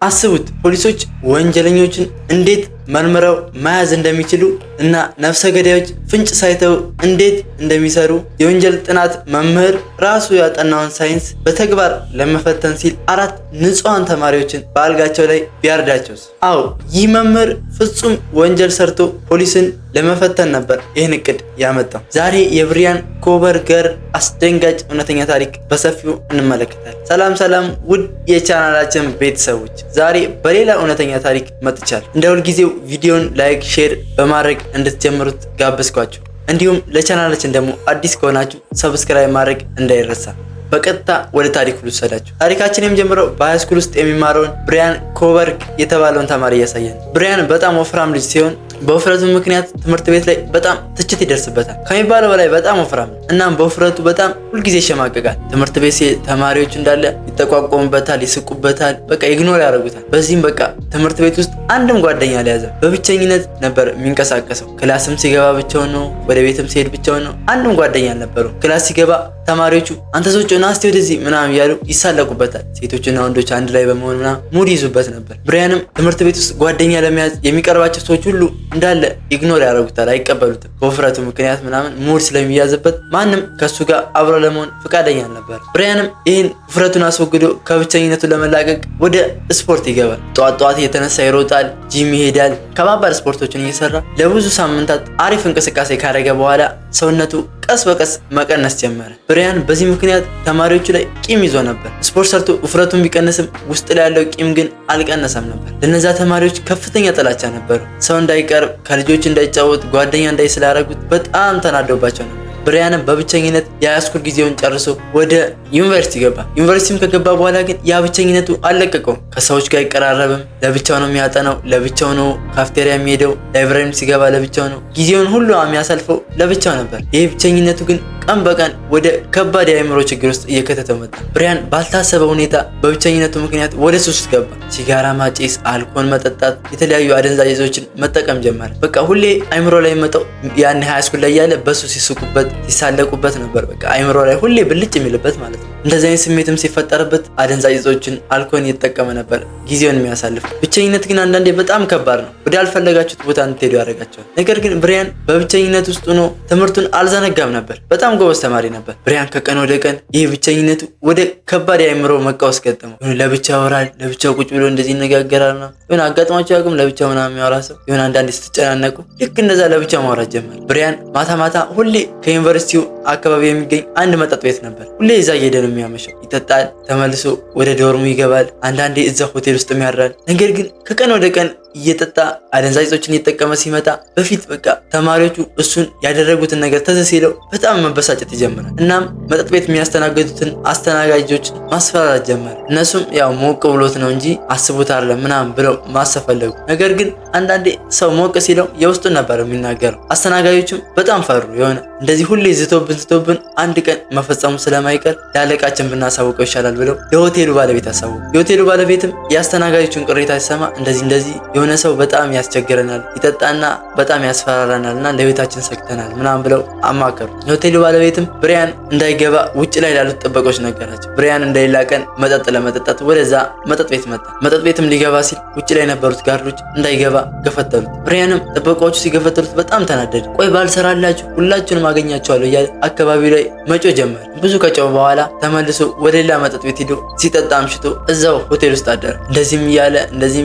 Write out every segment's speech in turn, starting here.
አስቡት ፖሊሶች ወንጀለኞችን እንዴት መርምረው መያዝ እንደሚችሉ እና ነፍሰ ገዳዮች ፍንጭ ሳይተው እንዴት እንደሚሰሩ የወንጀል ጥናት መምህር ራሱ ያጠናውን ሳይንስ በተግባር ለመፈተን ሲል 4 ንጹሃን ተማሪዎችን በአልጋቸው ላይ ቢያርዳቸውስ? አዎ ይህ መምህር ፍጹም ወንጀል ሰርቶ ፖሊስን ለመፈተን ነበር ይህን እቅድ ያመጣው። ዛሬ የብሪያን ኮበርገር አስደንጋጭ እውነተኛ ታሪክ በሰፊው እንመለከታለን። ሰላም ውድ የቻናላችን ቤተሰቦች፣ ዛሬ በሌላ እውነተኛ ታሪክ መጥቻለሁ። እንደ ሁልጊዜው ቪዲዮን ላይክ፣ ሼር በማድረግ እንድትጀምሩት ጋበዝኳችሁ። እንዲሁም ለቻናላችን ደግሞ አዲስ ከሆናችሁ ሰብስክራይብ ማድረግ እንዳይረሳ። በቀጥታ ወደ ታሪኩ ልውሰዳችሁ። ታሪካችን የሚጀምረው በሃይስኩል ውስጥ የሚማረውን ብሪያን ኮበርግ የተባለውን ተማሪ ያሳያል። ብሪያን በጣም ወፍራም ልጅ ሲሆን በውፍረቱ ምክንያት ትምህርት ቤት ላይ በጣም ትችት ይደርስበታል። ከሚባለው በላይ በጣም ወፍራም ነው። እናም በውፍረቱ በጣም ሁልጊዜ ይሸማቀቃል። ትምህርት ቤት ተማሪዎች እንዳለ ይጠቋቆሙበታል፣ ይስቁበታል፣ በቃ ኢግኖር ያደርጉታል። በዚህም በቃ ትምህርት ቤት ውስጥ አንድም ጓደኛ አልያዘም። በብቸኝነት ነበር የሚንቀሳቀሰው። ክላስም ሲገባ ብቻውን ነው፣ ወደ ቤትም ሲሄድ ብቻውን ነው። አንድም ጓደኛ አልነበረው። ክላስ ሲገባ ተማሪዎቹ አንተ ሰውጭ ና እስቲ ወደዚህ ምናምን እያሉ ይሳለቁበታል። ሴቶችና ወንዶች አንድ ላይ በመሆን ምናምን ሙድ ይዙበት ነበር። ብሪያንም ትምህርት ቤት ውስጥ ጓደኛ ለመያዝ የሚቀርባቸው ሰዎች ሁሉ እንዳለ ኢግኖር ያደርጉታል፣ አይቀበሉትም። በውፍረቱ ምክንያት ምናምን ሙድ ስለሚያዝበት ማንም ከሱ ጋር አብሮ ለመሆን ፈቃደኛ አልነበር። ብሪያንም ይህን ውፍረቱን አስወግዶ ከብቸኝነቱ ለመላቀቅ ወደ ስፖርት ይገባል። ጠዋት እየተነሳ ይሮጣል፣ ጂም ይሄዳል። ከባባድ ስፖርቶችን እየሰራ ለብዙ ሳምንታት አሪፍ እንቅስቃሴ ካደረገ በኋላ ሰውነቱ ቀስ በቀስ መቀነስ ጀመረ። ብሪያን በዚህ ምክንያት ተማሪዎቹ ላይ ቂም ይዞ ነበር። ስፖርት ሰርቶ ውፍረቱን ቢቀንስም ውስጥ ላይ ያለው ቂም ግን አልቀነሰም ነበር። ለነዛ ተማሪዎች ከፍተኛ ጥላቻ ነበሩ። ሰው እንዳይቀርብ፣ ከልጆች እንዳይጫወት፣ ጓደኛ እንዳይ ስላደረጉት በጣም ተናደውባቸው ነበር። ብሪያንም በብቸኝነት የሃይስኩል ጊዜውን ጨርሶ ወደ ዩኒቨርሲቲ ገባ። ዩኒቨርሲቲም ከገባ በኋላ ግን ያ ብቸኝነቱ አልለቀቀውም። ከሰዎች ጋር አይቀራረብም። ለብቻው ነው የሚያጠናው፣ ለብቻው ነው ካፍቴሪያ የሚሄደው፣ ላይብራሪም ሲገባ ለብቻው ነው። ጊዜውን ሁሉ የሚያሳልፈው ለብቻው ነበር። ይህ ብቸኝነቱ ግን ቀን በቀን ወደ ከባድ የአእምሮ ችግር ውስጥ እየከተተው መጣ። ብሪያን ባልታሰበ ሁኔታ በብቸኝነቱ ምክንያት ወደ ሱስ ገባ። ሲጋራ ማጨስ፣ አልኮል መጠጣት፣ የተለያዩ አደንዛዥ እጾችን መጠቀም ጀመረ። በቃ ሁሌ አእምሮ ላይ መጣው። ያን ሃይስኩል ላይ ያለ በሱ ሲስቁበት ሲሳለቁበት ነበር። በቃ አእምሮ ላይ ሁሌ ብልጭ የሚልበት ማለት ነው። እንደዚህ አይነት ስሜትም ሲፈጠርበት አደንዛዥ እጾችን፣ አልኮል እየተጠቀመ ነበር ጊዜውን የሚያሳልፍ። ብቸኝነት ግን አንዳንዴ በጣም ከባድ ነው። ወደ አልፈለጋችሁት ቦታ እንድትሄዱ ያደርጋቸዋል። ነገር ግን ብሪያን በብቸኝነት ውስጥ ሆኖ ትምህርቱን አልዘነጋም ነበር። በጣም ጎበዝ ተማሪ ነበር። ብሪያን ከቀን ወደ ቀን ይህ ብቸኝነቱ ወደ ከባድ የአእምሮ መቃወስ ገጠመው። ለብቻው ያወራል፣ ለብቻው ቁጭ ብሎ እንደዚህ ይነጋገራል። የሆነ አጋጥሟቸው ያውቅም ለብቻው ምናምን የሚያወራ ሰው የሆነ አንዳንዴ ስትጨናነቁ ልክ እንደዛ ለብቻው ማውራት ጀመረ። ብሪያን ማታ ሁሌ ከዩኒቨርሲቲው አካባቢ የሚገኝ አንድ መጠጥ ቤት ነበር። ሁሌ እዛ እየሄደ ነው የሚያመሸው። ይጠጣል፣ ተመልሶ ወደ ዶርሙ ይገባል። አንዳንዴ እዛ ሆቴል ውስጥ ያድራል። ነገር ግን ከቀን ወደ ቀን እየጠጣ አደንዛዥ እጾችን እየተጠቀመ ሲመጣ በፊት በቃ ተማሪዎቹ እሱን ያደረጉትን ነገር ትዝ ሲለው በጣም መበሳጨት ይጀምራል። እናም መጠጥ ቤት የሚያስተናግዱትን አስተናጋጆች ማስፈራራት ጀመረ። እነሱም ያው ሞቅ ብሎት ነው እንጂ አስቡት አይደለም ምናምን ብለው ማሰብ ፈለጉ። ነገር ግን አንዳንዴ ሰው ሞቅ ሲለው የውስጡን ነበር የሚናገረው። አስተናጋጆችም በጣም ፈሩ። የሆነ እንደዚህ ሁሌ ዝቶብን አንድ ቀን መፈጸሙ ስለማይቀር ለአለቃችን ብናሳውቀው ይሻላል ብለው ለሆቴሉ ባለቤት አሳወቁ። የሆቴሉ ባለቤትም የአስተናጋጆቹን ቅሬታ ሲሰማ እንደዚህ የሆነ ሰው በጣም ያስቸግረናል፣ ይጠጣና በጣም ያስፈራራናል እና ለቤታችን ሰግተናል ምናምን ብለው አማከሩ። የሆቴሉ ባለቤትም ብሪያን እንዳይገባ ውጭ ላይ ላሉት ጥበቆች ነገራቸው። ብሪያን እንደሌላ ቀን መጠጥ ለመጠጣት ወደዛ መጠጥ ቤት መጣ። መጠጥ ቤትም ሊገባ ሲል ውጭ ላይ የነበሩት ጋርዶች እንዳይገባ ገፈተሉት። ብሪያንም ጥበቃዎቹ ሲገፈተሉት በጣም ተናደደ። ቆይ ባልሰራላችሁ ሁላችሁንም አገኛቸዋለሁ እያለ አካባቢው ላይ መጮ ጀመረ። ብዙ ከጮኸ በኋላ ተመልሶ ወደ ሌላ መጠጥ ቤት ሄዶ ሲጠጣ አምሽቶ እዛው ሆቴል ውስጥ አደረ። እንደዚህም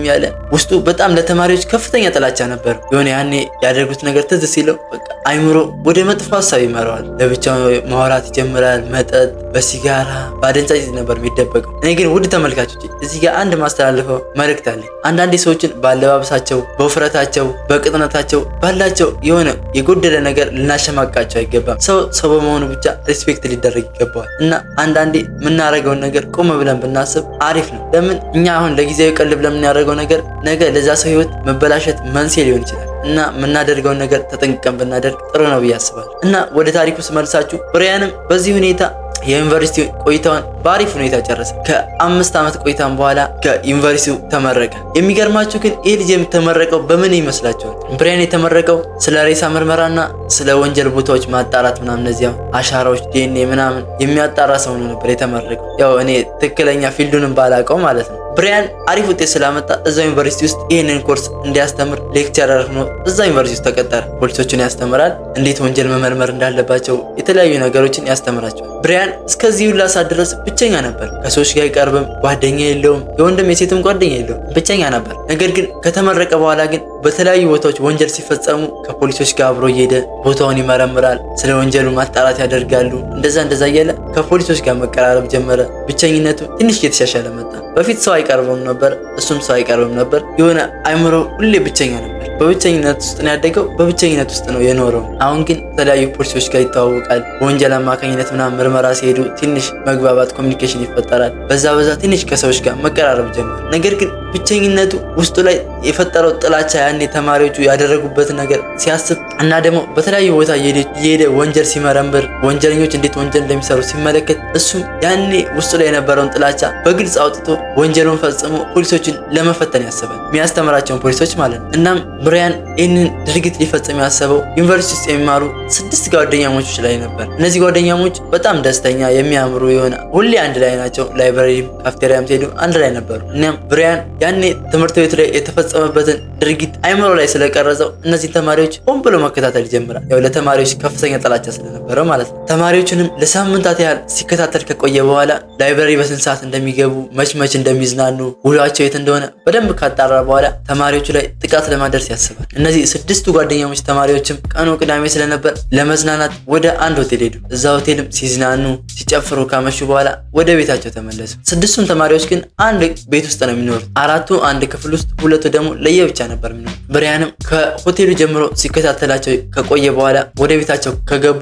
እያለ ውስጡ በጣም ለተማሪዎች ከፍተኛ ጥላቻ ነበር። የሆነ ያኔ ያደረጉት ነገር ትዝ ሲለው በቃ አይምሮ ወደ መጥፎ ሀሳብ ይመራዋል። ለብቻው ማውራት ይጀምራል። መጠጥ፣ በሲጋራ፣ በአደንዛዥ ነበር የሚደበቀው። እኔ ግን ውድ ተመልካቾች እዚህ ጋር አንድ ማስተላለፈው መልእክት አለ። አንዳንዴ ሰዎችን ባለባበሳቸው፣ በውፍረታቸው፣ በቅጥነታቸው ባላቸው የሆነ የጎደለ ነገር ልናሸማቃቸው አይገባም። ሰው በመሆኑ ብቻ ሪስፔክት ሊደረግ ይገባዋል እና አንዳንዴ የምናደርገውን ነገር ቆም ብለን ብናስብ አሪፍ ነው። ለምን እኛ አሁን ለጊዜያዊ ቀልብ ለምናደርገው ነገር ነገ ለዛ ሰው ህይወት መበላሸት መንስኤ ሊሆን ይችላል እና የምናደርገውን ነገር ተጠንቅቀን ብናደርግ ጥሩ ነው ብዬ አስባለሁ። እና ወደ ታሪኩ ስመልሳችሁ ብሪያንም በዚህ ሁኔታ የዩኒቨርሲቲ ቆይታውን በአሪፍ ሁኔታ ጨረሰ። ከ5 ዓመት ቆይታን በኋላ ከዩኒቨርሲቲው ተመረቀ። የሚገርማችሁ ግን ይህ ልጅ የተመረቀው በምን ይመስላችኋል? ብሪያን የተመረቀው ስለ ሬሳ ምርመራና ስለ ወንጀል ቦታዎች ማጣራት ምናምን እነዚያ አሻራዎች ዲኤንኤ ምናምን የሚያጣራ ሰው ነው ነበር የተመረቀው። ያው እኔ ትክክለኛ ፊልዱንም ባላውቀው ማለት ነው። ብራያን አሪፍ ውጤት ስላመጣ እዛው ዩኒቨርሲቲ ውስጥ ይህንን ኮርስ እንዲያስተምር ሌክቸረር ሆኖ እዛው ዩኒቨርሲቲ ውስጥ ተቀጠረ። ፖሊሶችን ያስተምራል፣ እንዴት ወንጀል መመርመር እንዳለባቸው የተለያዩ ነገሮችን ያስተምራቸዋል። ብራያን እስከዚህ ሁላ ሰዓት ድረስ ብቸኛ ነበር። ከሰዎች ጋር አይቀርብም፣ ጓደኛ የለውም፣ የወንድም የሴትም ጓደኛ የለውም፣ ብቸኛ ነበር። ነገር ግን ከተመረቀ በኋላ ግን በተለያዩ ቦታዎች ወንጀል ሲፈጸሙ ከፖሊሶች ጋር አብሮ እየሄደ ቦታውን ይመረምራል፣ ስለ ወንጀሉ ማጣራት ያደርጋሉ። እንደዛ እያለ ከፖሊሶች ጋር መቀራረብ ጀመረ። ብቸኝነቱ ትንሽ እየተሻሻለ መጣ። በፊት ሰው አይቀርበውም ነበር፣ እሱም ሰው አይቀርብም ነበር። የሆነ አይምሮ ሁሌ ብቸኛ ነበር። በብቸኝነት ውስጥ ነው ያደገው፣ በብቸኝነት ውስጥ ነው የኖረው። አሁን ግን የተለያዩ ፖሊሶች ጋር ይተዋወቃል። በወንጀል አማካኝነት ምናምን ምርመራ ሲሄዱ ትንሽ መግባባት ኮሚኒኬሽን ይፈጠራል። በዛ ትንሽ ከሰዎች ጋር መቀራረብ ጀመረ። ነገር ግን ብቸኝነቱ ውስጡ ላይ የፈጠረው ጥላቻ ያኔ ተማሪዎቹ ያደረጉበትን ነገር ሲያስብ እና ደግሞ በተለያዩ ቦታ እየሄደ ወንጀል ሲመረምር ወንጀለኞች እንዴት ወንጀል እንደሚሰሩ ሲመለከት እሱም ያኔ ውስጡ ላይ የነበረውን ጥላቻ በግልጽ አውጥቶ ወንጀሉን ፈጽሞ ፖሊሶችን ለመፈተን ያስባል፣ የሚያስተምራቸውን ፖሊሶች ማለት ነው። እናም ብራያን ይህንን ድርጊት ሊፈጽም ያሰበው ዩኒቨርሲቲ ውስጥ የሚማሩ 6 ጓደኛሞች ላይ ነበር። እነዚህ ጓደኛሞች በጣም ደስተኛ የሚያምሩ የሆነ ሁሌ አንድ ላይ ናቸው። ላይብራሪም ካፍቴሪያም ሲሄዱ አንድ ላይ ነበሩ። እናም ብራያን ያኔ ትምህርት ቤቱ ላይ የተፈጸመበትን ድርጊት አይምሮ ላይ ስለቀረጸው እነዚህን ተማሪዎች ሆን ብሎ መከታተል ይጀምራል። ያው ለተማሪዎች ከፍተኛ ጥላቻ ስለነበረው ማለት ነው። ተማሪዎቹንም ለሳምንታት ያህል ሲከታተል ከቆየ በኋላ ላይብራሪ በስንት ሰዓት እንደሚገቡ፣ መች እንደሚዝናኑ፣ ውሏቸው የት እንደሆነ በደንብ ካጣራ በኋላ ተማሪዎቹ ላይ ጥቃት ለማድረስ ያስባል። እነዚህ 6ቱ ጓደኛሞች ተማሪዎችም ቀኑ ቅዳሜ ስለነበር ለመዝናናት ወደ አንድ ሆቴል ሄዱ። እዛ ሆቴልም ሲዝናኑ ሲጨፍሩ ካመሹ በኋላ ወደ ቤታቸው ተመለሱ። 6ቱም ተማሪዎች ግን አንድ ቤት ውስጥ ነው የሚኖሩት። 4ቱ አንድ ክፍል ውስጥ፣ 2ቱ ደግሞ ለየብቻ ነበር የሚኖሩት። ብራያንም ከሆቴሉ ጀምሮ ሲከታተላቸው ከቆየ በኋላ ወደ ቤታቸው ከገቡ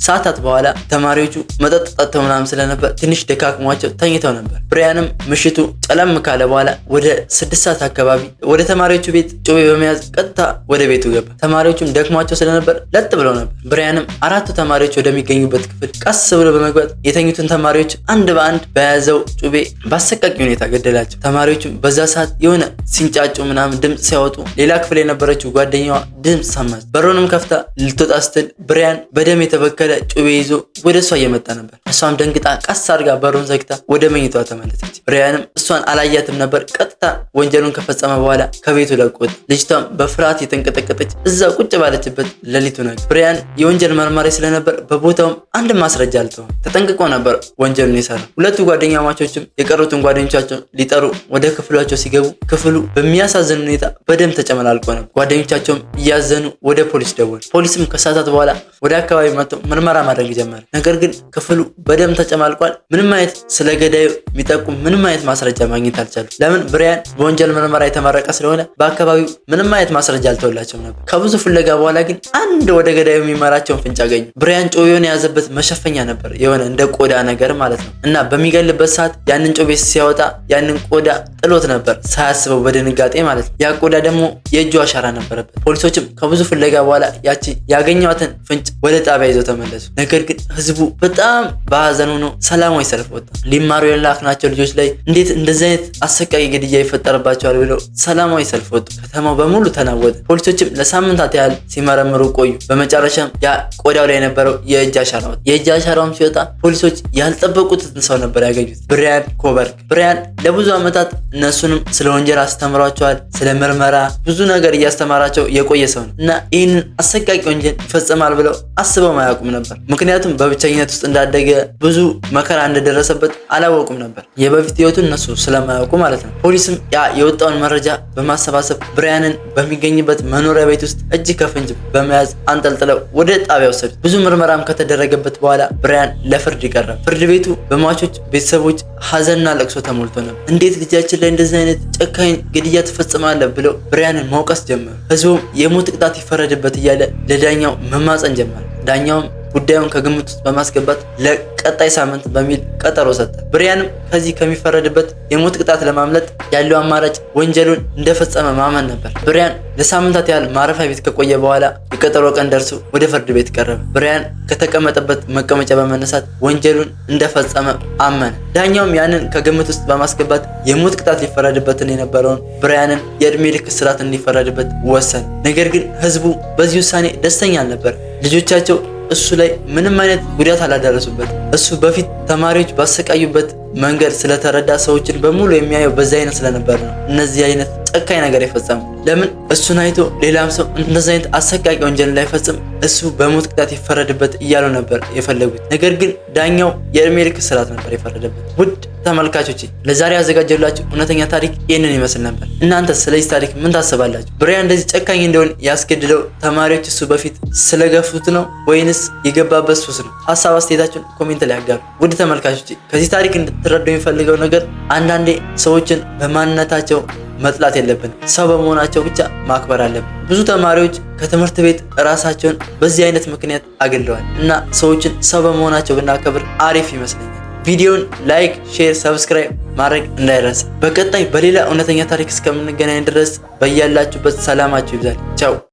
ሰዓታት በኋላ ተማሪዎቹ መጠጥ ጠጥተው ምናምን ስለነበር ትንሽ ደካክሟቸው ተኝተው ነበር። ብራያንም ምሽቱ ጨለም ካለ በኋላ ወደ 6 ሰዓት አካባቢ ወደ ተማሪዎቹ ቤት ጩቤ በመያዝ ቀጥታ ወደ ቤቱ ገባ። ተማሪዎቹም ደክሟቸው ስለነበር ለጥ ብለው ነበር። ብራያንም 4ቱ ተማሪዎች ወደሚገኙበት ክፍል ቀስ ብሎ በመግባት የተኙትን ተማሪዎች አንድ በአንድ በያዘው ጩቤ በአሰቃቂ ሁኔታ ገደላቸው። ተማሪዎቹም በዛ ሰዓት የሆነ ሲንጫጩ ምናምን ድምፅ ሲያወጡ ሌላ ክፍል የነበረችው ጓደኛዋ ድምፅ ሰማች። በሩንም ከፍታ ልትወጣ ስትል ብራያን በደም የተበከለ ጩቤ ይዞ ወደ እሷ እየመጣ ነበር። እሷም ደንግጣ ቀስ አድርጋ በሩን ዘግታ ወደ መኝቷ ተመለሰች። ብራያንም እሷን አላያትም ነበር። ቀጥታ ወንጀሉን ከፈጸመ በኋላ ከቤቱ ለቆ ወጣ። ልጅቷም በፍርሃት የተንቀጠቀጠች እዛ ቁጭ ባለችበት ሌሊቱ ነጋ። ብራያን የወንጀል መርማሪ ስለነበር በቦታውም አንድ ማስረጃ አልተወም። ተጠንቅቆ ነበር ወንጀሉን የሰራ። ሁለቱ ጓደኛማቾችም የቀሩትን ጓደኞቻቸው ሊጠሩ ወደ ክፍሏቸው ሲገቡ ክፍሉ በሚያሳዝን ሁኔታ በደም ተጨመላልቆ ነበር። ጓደኞቻቸውም እያዘኑ ወደ ፖሊስ ደወሉ። ፖሊስም ከሰዓታት በኋላ ወደ አካባቢ መጥቶ ምርመራ ማድረግ ጀመረ። ነገር ግን ክፍሉ በደም ተጨማልቋል። ምንም አይነት ስለ ገዳዩ የሚጠቁም ምንም አይነት ማስረጃ ማግኘት አልቻሉ። ለምን? ብራያን በወንጀል ምርመራ የተመረቀ ስለሆነ በአካባቢው ምንም አይነት ማስረጃ አልተወላቸውም ነበር። ከብዙ ፍለጋ በኋላ ግን አንድ ወደ ገዳዩ የሚመራቸውን ፍንጭ አገኙ። ብራያን ጮቤውን የያዘበት መሸፈኛ ነበር፣ የሆነ እንደ ቆዳ ነገር ማለት ነው። እና በሚገልበት ሰዓት ያንን ጮቤ ሲያወጣ ያንን ቆዳ ጥሎት ነበር፣ ሳያስበው በድንጋጤ ማለት ነው። ያ ቆዳ ደግሞ የእጁ አሻራ ነበረበት። ፖሊሶችም ከብዙ ፍለጋ በኋላ ያቺ ያገኘዋትን ፍንጭ ወደ ጣቢያ ይዘው ተመለሱ። ነገር ግን ህዝቡ በጣም በሀዘን ሆኖ ሰላማዊ ሰልፍ ወጣ። ሊማሩ የላክናቸው ልጆች ላይ እንዴት እንደዚህ አይነት አሰቃቂ ግድያ ይፈጠርባቸዋል ብለው ሰላማዊ ሰልፍ ወጡ። ከተማው በሙሉ ተናወጠ። ፖሊሶችም ለሳምንታት ያህል ሲመረምሩ ቆዩ። በመጨረሻም ያ ቆዳው ላይ የነበረው የእጅ አሻራ ወጣ። የእጅ አሻራውም ሲወጣ ፖሊሶች ያልጠበቁትን ሰው ነበር ያገኙት፣ ብራያን ኮበርግ። ብራያን ለብዙ ዓመታት እነሱንም ስለ ወንጀል አስተምሯቸዋል። ስለ ምርመራ ብዙ ነገር እያስተማራቸው የቆየ ሰው ነው እና ይህንን አሰቃቂ ወንጀል ይፈጽማል ብለው አስበው አያውቁም ነበር። ምክንያቱም በብቸኝነት ውስጥ እንዳደገ ብዙ መከራ እንደደረሰበት አላወቁም ነበር፣ የበፊት ህይወቱን እነሱ ስለማያውቁ ማለት ነው። ፖሊስም ያ የወጣውን መረጃ በማሰባሰብ ብራያንን በሚገኝበት መኖሪያ ቤት ውስጥ እጅ ከፍንጅ በመያዝ አንጠልጥለው ወደ ጣቢያ ወሰዱት። ብዙ ምርመራም ከተደረገበት በኋላ ብራያን ለፍርድ ይቀርባል። ፍርድ ቤቱ በሟቾች ቤተሰቦች ሀዘንና ለቅሶ ተሞልቶ ነበር። እንዴት ልጃችን ላይ እንደዚህ አይነት ጨካኝ ግድያ ትፈጽማለህ ብለው ብራያንን መውቀስ ጀመሩ። ህዝቡም የሞት ቅጣት ይፈረድበት እያለ ለዳኛው መማፀን ጀመረ። ዳኛውም ጉዳዩን ከግምት ውስጥ በማስገባት ለቀጣይ ሳምንት በሚል ቀጠሮ ሰጠ። ብራያንም ከዚህ ከሚፈረድበት የሞት ቅጣት ለማምለጥ ያለው አማራጭ ወንጀሉን እንደፈጸመ ማመን ነበር። ብራያን ለሳምንታት ያህል ማረፊያ ቤት ከቆየ በኋላ የቀጠሮ ቀን ደርሶ ወደ ፍርድ ቤት ቀረበ። ብራያን ከተቀመጠበት መቀመጫ በመነሳት ወንጀሉን እንደፈጸመ አመነ። ዳኛውም ያንን ከግምት ውስጥ በማስገባት የሞት ቅጣት ሊፈረድበትን የነበረውን ብራያንን የእድሜ ልክ እስራት እንዲፈረድበት ወሰነ። ነገር ግን ህዝቡ በዚህ ውሳኔ ደስተኛ አልነበር። ልጆቻቸው እሱ ላይ ምንም አይነት ጉዳት አላደረሱበት። እሱ በፊት ተማሪዎች ባሰቃዩበት መንገድ ስለተረዳ ሰዎችን በሙሉ የሚያየው በዛ አይነት ስለነበር ነው እነዚህ አይነት ጨካኝ ነገር የፈጸሙ። ለምን እሱን አይቶ ሌላም ሰው እንደዚህ አይነት አሰቃቂ ወንጀል እንዳይፈጽም እሱ በሞት ቅጣት ይፈረድበት እያሉ ነበር የፈለጉት። ነገር ግን ዳኛው የእድሜ ልክ እስራት ነበር የፈረደበት። ውድ ተመልካቾች ለዛሬ ያዘጋጀላችሁ እውነተኛ ታሪክ ይህንን ይመስል ነበር። እናንተ ስለዚህ ታሪክ ምን ታስባላችሁ? ብራያን እንደዚህ ጨካኝ እንደሆን ያስገድደው ተማሪዎች እሱ በፊት ስለገፉት ነው ወይንስ የገባበት ሱስ ነው? ሀሳብ አስተያየታችሁን ኮሜንት ላይ አጋሩ። ውድ ተመልካቾች ከዚህ ታሪክ እንድትረዱ የሚፈልገው ነገር አንዳንዴ ሰዎችን በማንነታቸው መጥላት የለብን፣ ሰው በመሆናቸው ብቻ ማክበር አለብን። ብዙ ተማሪዎች ከትምህርት ቤት ራሳቸውን በዚህ አይነት ምክንያት አግለዋል እና ሰዎችን ሰው በመሆናቸው ብናከብር አሪፍ ይመስለኛል። ቪዲዮን ላይክ፣ ሼር፣ ሰብስክራይብ ማድረግ እንዳይረሳ። በቀጣይ በሌላ እውነተኛ ታሪክ እስከምንገናኝ ድረስ በያላችሁበት ሰላማችሁ ይብዛል። ቻው።